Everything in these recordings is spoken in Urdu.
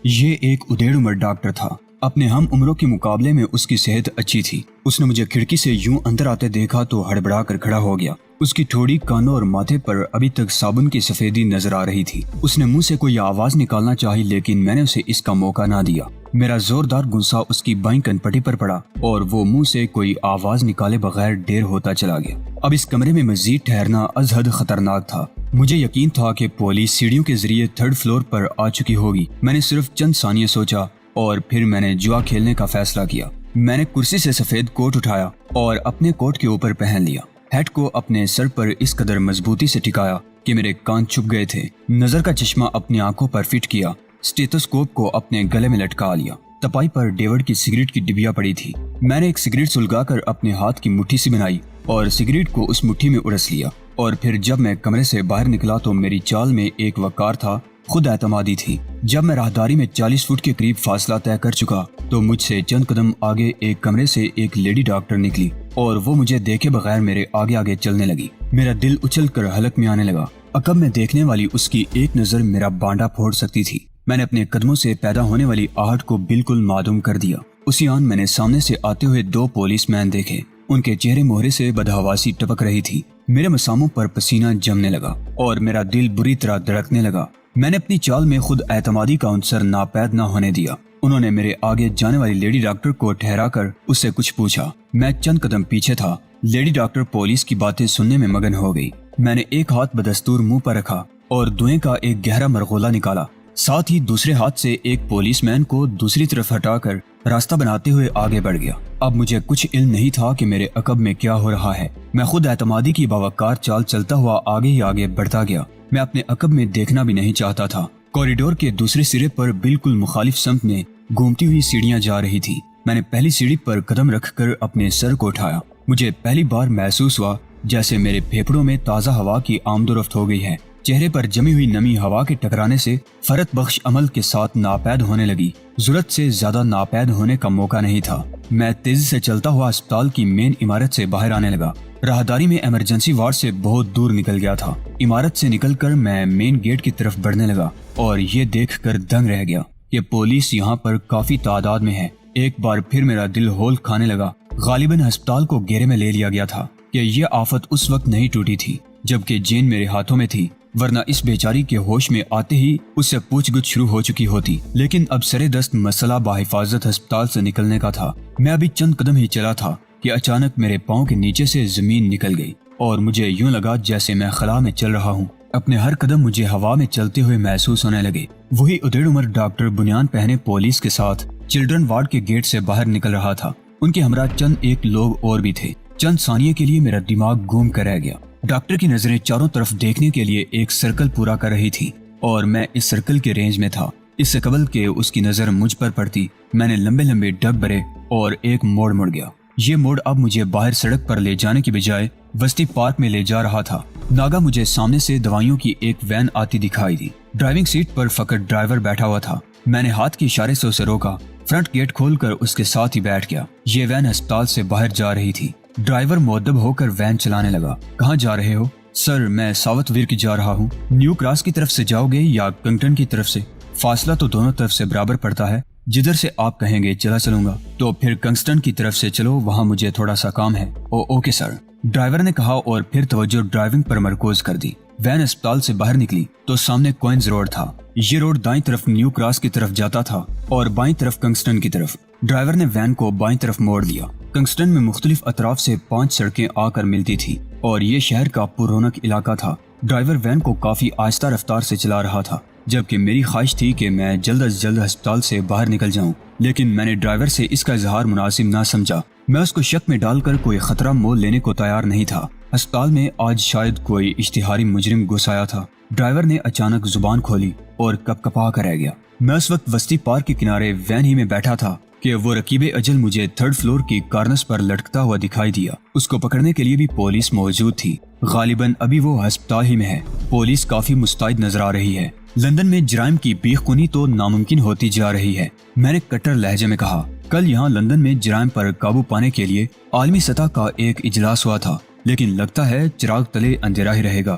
یہ ایک ادھیڑ عمر ڈاکٹر تھا۔ اپنے ہم عمروں کے مقابلے میں اس کی صحت اچھی تھی۔ اس نے مجھے کھڑکی سے یوں اندر آتے دیکھا تو ہڑبڑا کر کھڑا ہو گیا۔ اس کی ٹھوڑی، کانوں اور ماتھے پر ابھی تک صابن کی سفیدی نظر آ رہی تھی۔ اس نے منہ سے کوئی آواز نکالنا چاہی لیکن میں نے اسے اس کا موقع نہ دیا۔ میرا زوردار گھونسا اس کی بائیں کنپٹی پر پڑا اور وہ منہ سے کوئی آواز نکالے بغیر ڈیر ہوتا چلا گیا۔ اب اس کمرے میں مزید ٹھہرنا از حد خطرناک تھا۔ مجھے یقین تھا کہ پولیس سیڑھیوں کے ذریعے 3rd فلور پر آ چکی ہوگی۔ میں نے صرف چند ثانیے سوچا اور پھر میں نے جوا کھیلنے کا فیصلہ کیا۔ میں نے کرسی سے سفید کوٹ اٹھایا اور اپنے کوٹ کے اوپر پہن لیا۔ ہیٹ کو اپنے سر پر اس قدر مضبوطی سے ٹکایا کہ میرے کان چھپ گئے تھے۔ نظر کا چشمہ اپنی آنکھوں پر فٹ کیا۔ اسٹیتھوسکوپ کو اپنے گلے میں لٹکا لیا۔ تپائی پر ڈیوڈ کی سگریٹ کی ڈبیا پڑی تھی۔ میں نے ایک سگریٹ سلگا کر اپنے ہاتھ کی مٹھی سی بنائی اور سگریٹ کو اس مٹھی میں اڑس لیا۔ اور پھر جب میں کمرے سے باہر نکلا تو میری چال میں ایک وقار تھا، خود اعتمادی تھی۔ جب میں راہداری میں 40 فٹ کے قریب فاصلہ طے کر چکا تو مجھ سے چند قدم آگے ایک کمرے سے ایک لیڈی ڈاکٹر نکلی اور وہ مجھے دیکھے بغیر میرے آگے آگے چلنے لگی۔ میرا دل اچھل کر حلق میں آنے لگا۔ عقب میں دیکھنے والی اس کی ایک نظر میرا بانڈا پھوڑ سکتی تھی۔ میں نے اپنے قدموں سے پیدا ہونے والی آہٹ کو بالکل معدوم کر دیا۔ اسی آن میں نے سامنے سے آتے ہوئے 2 پولیس مین دیکھے۔ ان کے چہرے مہرے سے بدحواسی ٹپک رہی تھی۔ میرے مساموں پر پسینہ جمنے لگا اور میرا دل بری طرح دھڑکنے لگا۔ میں نے اپنی چال میں خود اعتمادی کا عنصر ناپید نہ ہونے دیا۔ انہوں نے میرے آگے جانے والی لیڈی ڈاکٹر کو ٹھہرا کر اس سے کچھ پوچھا۔ میں چند قدم پیچھے تھا۔ لیڈی ڈاکٹر پولیس کی باتیں سننے میں مگن ہو گئی۔ میں نے ایک ہاتھ بدستور منہ پر رکھا اور دھوئیں کا ایک گہرا مرغولہ نکالا۔ ساتھ ہی دوسرے ہاتھ سے ایک پولیس مین کو دوسری طرف ہٹا کر راستہ بناتے ہوئے آگے بڑھ گیا۔ اب مجھے کچھ علم نہیں تھا کہ میرے عقب میں کیا ہو رہا ہے۔ میں خود اعتمادی کی باوقار چال چلتا ہوا آگے ہی آگے بڑھتا گیا۔ میں اپنے عقب میں دیکھنا بھی نہیں چاہتا تھا۔ کوریڈور کے دوسرے سرے پر بالکل مخالف سمت میں گھومتی ہوئی سیڑھیاں جا رہی تھی۔ میں نے پہلی سیڑھی پر قدم رکھ کر اپنے سر کو اٹھایا۔ مجھے پہلی بار محسوس ہوا جیسے میرے پھیپھڑوں میں تازہ ہوا کی آمد و رفت ہو گئی ہے۔ چہرے پر جمی ہوئی نمی ہوا کے ٹکرانے سے فرت بخش عمل کے ساتھ ناپید ہونے لگی۔ ضرورت سے زیادہ ناپید ہونے کا موقع نہیں تھا۔ میں تیزی سے چلتا ہوا اسپتال کی مین عمارت سے باہر آنے لگا۔ راہداری میں ایمرجنسی وارڈ سے بہت دور نکل گیا تھا۔ عمارت سے نکل کر میں مین گیٹ کی طرف بڑھنے لگا اور یہ دیکھ کر دنگ رہ گیا کہ پولیس یہاں پر کافی تعداد میں ہے۔ ایک بار پھر میرا دل ہول کھانے لگا۔ غالباً ہسپتال کو گھیرے میں لے لیا گیا تھا کہ یہ آفت اس وقت نہیں ٹوٹی تھی جبکہ جین میرے ہاتھوں میں تھی، ورنہ اس بیچاری کے ہوش میں آتے ہی اس سے پوچھ گچھ شروع ہو چکی ہوتی۔ لیکن اب سرے دست مسئلہ بحفاظت ہسپتال سے نکلنے کا تھا۔ میں ابھی چند قدم ہی چلا تھا کہ اچانک میرے پاؤں کے نیچے سے زمین نکل گئی اور مجھے یوں لگا جیسے میں خلا میں چل رہا ہوں۔ اپنے ہر قدم مجھے ہوا میں چلتے ہوئے محسوس ہونے لگے۔ وہی ادھیڑ عمر ڈاکٹر بنیان پہنے پولیس کے ساتھ چلڈرن وارڈ کے گیٹ سے باہر نکل رہا تھا۔ ان کے ہمراہ چند ایک لوگ اور بھی تھے۔ چند ثانیے کے لیے میرا دماغ گھوم کر رہ گیا۔ ڈاکٹر کی نظریں چاروں طرف دیکھنے کے لیے ایک سرکل پورا کر رہی تھی اور میں اس سرکل کے رینج میں تھا۔ اس سے قبل کہ اس کی نظر مجھ پر پڑتی میں نے لمبے لمبے ڈگ بھرے اور ایک موڑ مڑ گیا۔ یہ موڑ اب مجھے باہر سڑک پر لے جانے کی بجائے وسطی پارک میں لے جا رہا تھا۔ ناگا مجھے سامنے سے دوائیوں کی ایک وین آتی دکھائی دی۔ ڈرائیونگ سیٹ پر فقط ڈرائیور بیٹھا ہوا تھا۔ میں نے ہاتھ کے اشارے سے اسے روکا۔ فرنٹ گیٹ کھول کر اس کے ساتھ ہی بیٹھ گیا۔ یہ وین ہسپتال سے باہر جا رہی تھی۔ ڈرائیور مؤدب ہو کر وین چلانے لگا۔ کہاں جا رہے ہو؟ سر، میں ساوت ویر کی جا رہا ہوں۔ نیو کراس کی طرف سے جاؤ گے یا کنگٹن کی طرف سے؟ فاصلہ تو دونوں طرف سے برابر پڑتا ہے، جدھر سے آپ کہیں گے چلا چلوں گا۔ تو پھر کنگسٹن کی طرف سے چلو، وہاں مجھے تھوڑا سا کام ہے۔ اوکے سر، ڈرائیور نے کہا اور پھر توجہ ڈرائیونگ پر مرکوز کر دی۔ وین اسپتال سے باہر نکلی تو سامنے کوئنز روڈ تھا۔ یہ روڈ دائیں طرف نیو کراس کی طرف جاتا تھا اور بائیں طرف کنگسٹن کی طرف۔ ڈرائیور نے وین کو بائیں طرف موڑ دیا۔ کنگسٹن میں مختلف اطراف سے 5 سڑکیں آ کر ملتی تھی اور یہ شہر کا پر رونق علاقہ تھا۔ ڈرائیور وین کو کافی آہستہ رفتار سے چلا رہا تھا، جبکہ میری خواہش تھی کہ میں جلد از جلد ہسپتال سے باہر نکل جاؤں، لیکن میں نے ڈرائیور سے اس کا اظہار مناسب نہ سمجھا۔ میں اس کو شک میں ڈال کر کوئی خطرہ مول لینے کو تیار نہیں تھا۔ ہسپتال میں آج شاید کوئی اشتہاری مجرم گھس آیا تھا۔ ڈرائیور نے اچانک زبان کھولی اور کپ کپا کر رہ گیا۔ میں اس وقت وسطی پارک کے کنارے وین ہی میں بیٹھا تھا کہ وہ رقیب اجل مجھے 3rd فلور کی کارنس پر لٹکتا ہوا دکھائی دیا۔ اس کو پکڑنے کے لیے بھی پولیس موجود تھی۔ غالباً ابھی وہ ہسپتال ہی میں ہے۔ پولیس کافی مستعد نظر آ رہی ہے۔ لندن میں جرائم کی بیخ کنی تو ناممکن ہوتی جا رہی ہے، میں نے کٹر لہجے میں کہا۔ کل یہاں لندن میں جرائم پر قابو پانے کے لیے عالمی سطح کا ایک اجلاس ہوا تھا، لیکن لگتا ہے چراغ تلے اندھیرا ہی رہے گا۔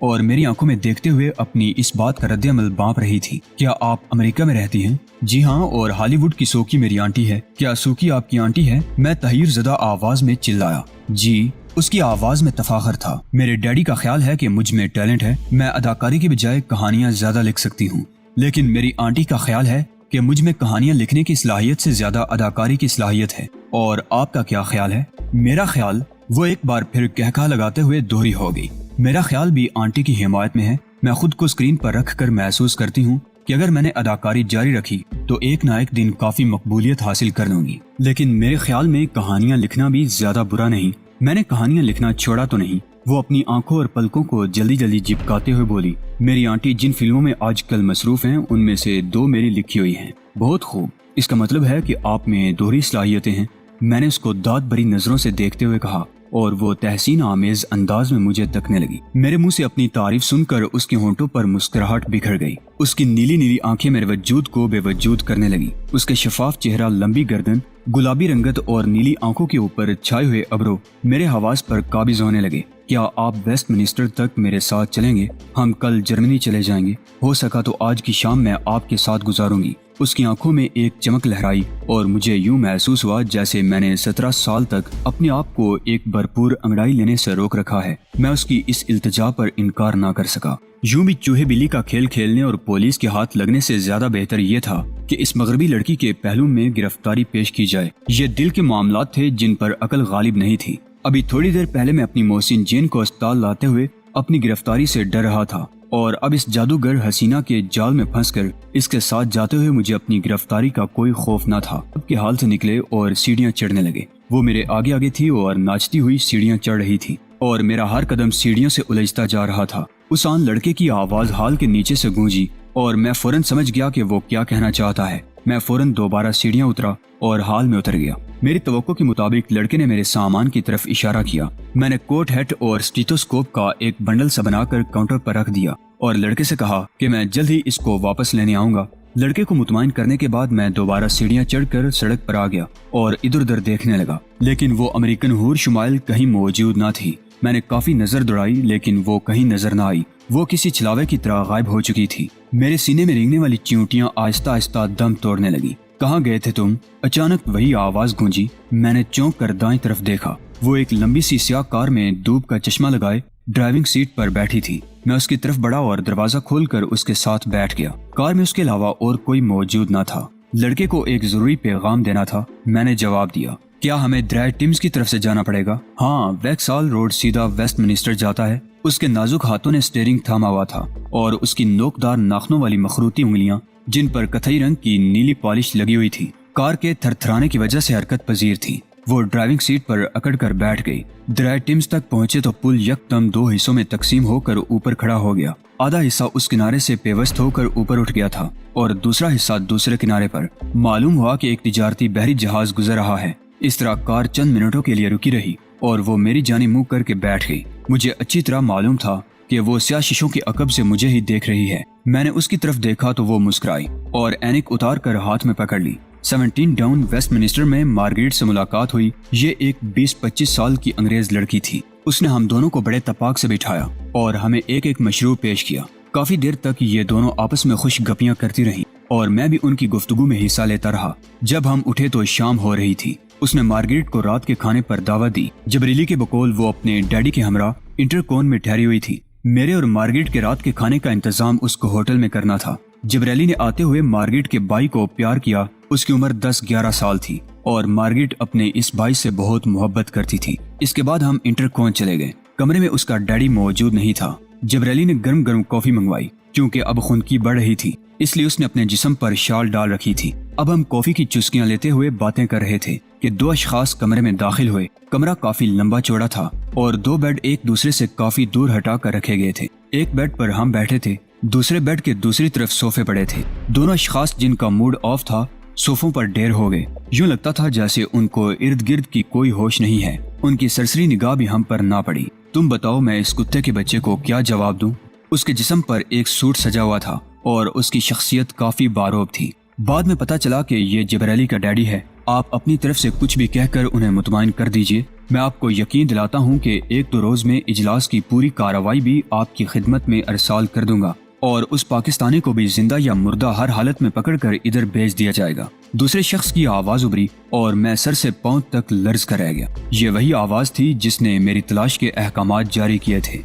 اور میری آنکھوں میں دیکھتے ہوئے اپنی اس بات کا رد عمل بانپ رہی تھی۔ کیا آپ امریکہ میں رہتی ہیں؟ جی ہاں، اور ہالی ووڈ کی سوکی میری آنٹی ہے۔ کیا سوکی آپ کی آنٹی ہے؟ میں تحیر زدہ آواز میں چلایا۔ جی، اس کی آواز میں تفاخر تھا۔ میرے ڈیڈی کا خیال ہے کہ مجھ میں ٹیلنٹ ہے، میں اداکاری کی بجائے کہانیاں زیادہ لکھ سکتی ہوں، لیکن میری آنٹی کا خیال ہے کہ مجھ میں کہانیاں لکھنے کی صلاحیت سے زیادہ اداکاری کی صلاحیت ہے۔ اور آپ کا کیا خیال ہے؟ میرا خیال، وہ ایک بار پھر کہکہا لگاتے ہوئے دوہری ہو گئی، میرا خیال بھی آنٹی کی حمایت میں ہے۔ میں خود کو اسکرین پر رکھ کر محسوس کرتی ہوں کہ اگر میں نے اداکاری جاری رکھی تو ایک نہ ایک دن کافی مقبولیت حاصل کر لوں گی، لیکن میرے خیال میں کہانیاں لکھنا بھی زیادہ برا نہیں۔ میں نے کہانیاں لکھنا چھوڑا تو نہیں۔ وہ اپنی آنکھوں اور پلکوں کو جلدی جلدی جھپکاتے ہوئے بولی، میری آنٹی جن فلموں میں آج کل مصروف ہیں ان میں سے 2 میری لکھی ہوئی ہیں۔ بہت خوب، اس کا مطلب ہے کہ آپ میں دوہری صلاحیتیں ہیں۔ میں نے اس کو داد بھری نظروں سے دیکھتے ہوئے کہا، اور وہ تحسین آمیز انداز میں مجھے تکنے لگی۔ میرے منہ سے اپنی تعریف سن کر اس کے ہونٹوں پر مسکراہٹ بکھر گئی۔ اس کی نیلی نیلی آنکھیں میرے وجود کو بے وجود کرنے لگی۔ اس کے شفاف چہرہ، لمبی گردن، گلابی رنگت اور نیلی آنکھوں کے اوپر چھائے ہوئے ابرو میرے حواس پر قابض ہونے لگے۔ کیا آپ ویسٹ منسٹر تک میرے ساتھ چلیں گے؟ ہم کل جرمنی چلے جائیں گے، ہو سکا تو آج کی شام میں آپ کے ساتھ گزاروں گی۔ اس کی آنکھوں میں ایک چمک لہرائی اور مجھے یوں محسوس ہوا جیسے میں نے 17 سال تک اپنے آپ کو ایک بھرپور انگڑائی لینے سے روک رکھا ہے۔ میں اس کی اس التجا پر انکار نہ کر سکا۔ یوں بھی چوہے بلی کا کھیل کھیلنے اور پولیس کے ہاتھ لگنے سے زیادہ بہتر یہ تھا کہ اس مغربی لڑکی کے پہلو میں گرفتاری پیش کی جائے۔ یہ دل کے معاملات تھے جن پر عقل غالب نہیں تھی۔ ابھی تھوڑی دیر پہلے میں اپنی محسن جین کو اسپتال لاتے ہوئے اپنی گرفتاری سے ڈر رہا تھا، اور اب اس جادوگر حسینہ کے جال میں پھنس کر اس کے ساتھ جاتے ہوئے مجھے اپنی گرفتاری کا کوئی خوف نہ تھا۔ اب کے حال سے نکلے اور سیڑھیاں چڑھنے لگے۔ وہ میرے آگے آگے تھی اور ناچتی ہوئی سیڑھیاں چڑھ رہی تھی، اور میرا ہر قدم سیڑھیوں سے الجھتا جا رہا تھا۔ اس آن لڑکے کی آواز ہال کے نیچے سے گونجی اور میں فوراً سمجھ گیا کہ وہ کیا کہنا چاہتا ہے۔ میں فوراً دوبارہ سیڑھیاں اترا اور ہال میں اتر گیا۔ میری توقع کے مطابق لڑکے نے میرے سامان کی طرف اشارہ کیا۔ میں نے کوٹ ہیٹ اور اسٹیتوسکوپ کا ایک بنڈل سا بنا کر کاؤنٹر پر رکھ دیا اور لڑکے سے کہا کہ میں جلد ہی اس کو واپس لینے آؤں گا۔ لڑکے کو مطمئن کرنے کے بعد میں دوبارہ سیڑھیاں چڑھ کر سڑک پر آ گیا اور ادھر ادھر دیکھنے لگا، لیکن وہ امریکن حور شمائل کہیں موجود نہ تھی۔ میں نے کافی نظر دوڑائی لیکن وہ کہیں نظر نہ آئی۔ وہ کسی چھلاوے کی طرح غائب ہو چکی تھی۔ میرے سینے میں رینگنے والی چیونٹیاں آہستہ آہستہ دم توڑنے لگی۔ کہاں گئے تھے تم؟ اچانک وہی آواز گونجی۔ میں نے چونک کر دائیں طرف دیکھا۔ وہ ایک لمبی سی سیاہ کار میں دھوپ کا چشمہ لگائے ڈرائیونگ سیٹ پر بیٹھی تھی۔ میں اس کی طرف بڑھا اور دروازہ کھول کر اس کے ساتھ بیٹھ گیا۔ کار میں اس کے علاوہ اور کوئی موجود نہ تھا۔ لڑکے کو ایک ضروری پیغام دینا تھا۔ میں نے جواب دیا، کیا ہمیں ڈرائیو ٹیمز کی طرف سے جانا پڑے گا؟ ہاں، ویکسال روڈ سیدھا ویسٹ منسٹر جاتا ہے۔ اس کے نازک ہاتھوں نے اسٹیئرنگ تھاما ہوا تھا اور اس کی نوکدار ناخنوں والی مخروطی انگلیاں جن پر کتھئی رنگ کی نیلی پالش لگی ہوئی تھی کار کے تھر تھرانے کی وجہ سے حرکت پذیر تھی۔ وہ ڈرائیونگ سیٹ پر اکڑ کر بیٹھ گئی۔ ڈرائیو ٹیمز تک پہنچے تو پل یکدم 2 حصوں میں تقسیم ہو کر اوپر کھڑا ہو گیا۔ آدھا حصہ اس کنارے سے پیوست ہو کر اوپر اٹھ گیا تھا اور دوسرا حصہ دوسرے کنارے پر۔ معلوم ہوا کہ ایک تجارتی بحری جہاز گزر رہا ہے۔ اس طرح کار چند منٹوں کے لیے رکی رہی اور وہ میری جانب منہ کر کے بیٹھ گئی۔ مجھے اچھی طرح معلوم تھا کہ وہ سیاہ شیشوں کے عقب سے مجھے ہی دیکھ رہی ہے۔ میں نے اس کی طرف دیکھا تو وہ مسکرائی اور اینک اتار کر ہاتھ میں پکڑ لی۔ 17 ڈاؤن ویسٹ منسٹر میں مارگریٹ سے ملاقات ہوئی۔ یہ ایک 20-25 سال کی انگریز لڑکی تھی۔ اس نے ہم دونوں کو بڑے تپاک سے بٹھایا اور ہمیں ایک ایک مشروب پیش کیا۔ کافی دیر تک یہ دونوں آپس میں خوش گپیاں کرتی رہیں اور میں بھی ان کی گفتگو میں حصہ لیتا رہا۔ جب ہم اٹھے تو شام ہو رہی تھی۔ اس نے مارگریٹ کو رات کے کھانے پر دعوت دی۔ جبریلی کے بقول وہ اپنے ڈیڈی کے ہمراہ انٹرکون میں ٹھہری ہوئی تھی۔ میرے اور مارگریٹ کے رات کے کھانے کا انتظام اس کو ہوٹل میں کرنا تھا۔ جبریلی نے آتے ہوئے مارگریٹ کے بھائی کو پیار کیا۔ اس کی عمر 10-11 سال تھی اور مارگریٹ اپنے اس بھائی سے بہت محبت کرتی تھی۔ اس کے بعد ہم انٹرکون چلے گئے۔ کمرے میں اس کا ڈیڈی موجود نہیں تھا۔ جبریلی نے گرم گرم کافی منگوائی۔ کیونکہ اب خنکی بڑھ رہی تھی اس لیے اس نے اپنے جسم پر شال ڈال رکھی تھی۔ اب ہم کافی کی چسکیاں لیتے ہوئے باتیں کر رہے تھے کہ 2 اشخاص کمرے میں داخل ہوئے۔ کمرہ کافی لمبا چوڑا تھا اور 2 بیڈ ایک دوسرے سے کافی دور ہٹا کر رکھے گئے تھے۔ ایک بیڈ پر ہم بیٹھے تھے، دوسرے بیڈ کے دوسری طرف صوفے پڑے تھے۔ دونوں اشخاص جن کا موڈ آف تھا صوفوں پر ڈھیر ہو گئے۔ یوں لگتا تھا جیسے ان کو ارد گرد کی کوئی ہوش نہیں ہے۔ ان کی سرسری نگاہ بھی ہم پر نہ پڑی۔ تم بتاؤ میں اس کتے کے بچے کو کیا جواب دوں؟ اس کے جسم پر ایک سوٹ سجا ہوا تھا اور اس کی شخصیت کافی باروب تھی۔ بعد میں پتا چلا کہ یہ جبریلی کا ڈیڈی ہے آپ اپنی طرف سے کچھ بھی کہہ کر انہیں مطمئن کر دیجئے۔ میں آپ کو یقین دلاتا ہوں کہ 1-2 روز میں اجلاس کی پوری کارروائی بھی آپ کی خدمت میں ارسال کر دوں گا اور اس پاکستانی کو بھی زندہ یا مردہ ہر حالت میں پکڑ کر ادھر بھیج دیا جائے گا۔ دوسرے شخص کی آواز ابھری اور میں سر سے پاؤں تک لرز کر رہ گیا۔ یہ وہی آواز تھی جس نے میری تلاش کے احکامات جاری کیے تھے۔